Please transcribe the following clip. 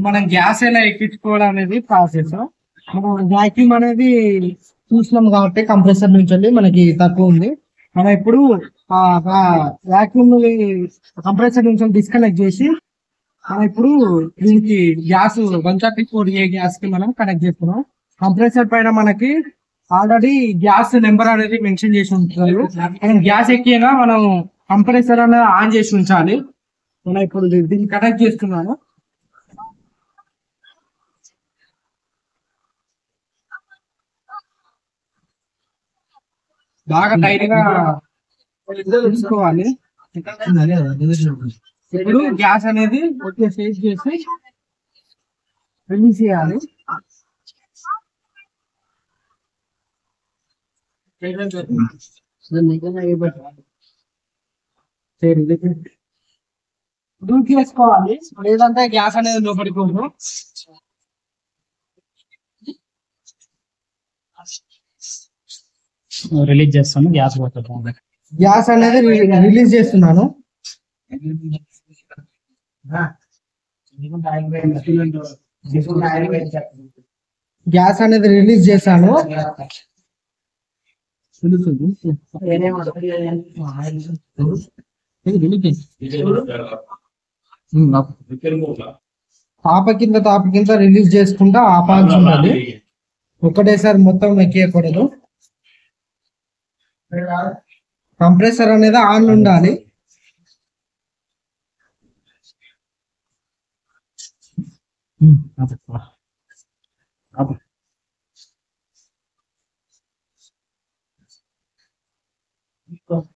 మనం గ్యాస్ ఎలా ఎక్కించుకోవడం అనేది ప్రాసెస్. మనం వాక్యూమ్ అనేది చూసినాం కాబట్టి కంప్రెసర్ నుంచి వెళ్ళి మనకి తక్కువ ఉంది. మనం ఇప్పుడు ఆ వాక్యూమ్ కంప్రెసర్ నుంచి డిస్కనెక్ట్ చేసి మనం ఇప్పుడు దీనికి గ్యాస్ 134A గ్యాస్ కి మనం కనెక్ట్ చేస్తున్నాం. కంప్రెసర్ పైన మనకి ఆల్రెడీ గ్యాస్ నెంబర్ అనేది మెన్షన్ చేసి ఉంటారు. మనం గ్యాస్ ఎక్కియగా మనం కంప్రెసర్ అనేది ఆన్ చేసి ఉంచాలి. మనం ఇప్పుడు దీన్ని కనెక్ట్ చేస్తున్నాను. బాగా టైట్ గా చూసుకోవాలి. ఇప్పుడు గ్యాస్ అనేది వచ్చే ఫేస్ చేసి రిలీజ్ చేయాలి. దూకేసుకోవాలి, లేదంటే గ్యాస్ అనేది లోపడిపోదు. రిలీజ్ చేస్తాను, గ్యాస్ పోతుంది. గ్యాస్ అనేది రిలీజ్ చేస్తున్నాను. గ్యాస్ అనేది రిలీజ్ చేశాను. తాప కింద రిలీజ్ చేసుకుంటా ఆపాల్సి ఉన్నది. ఒకటేసారి మొత్తం ఎక్కియకూడదు. కంప్రెసర్ అనేది ఆన్ ఉండాలి.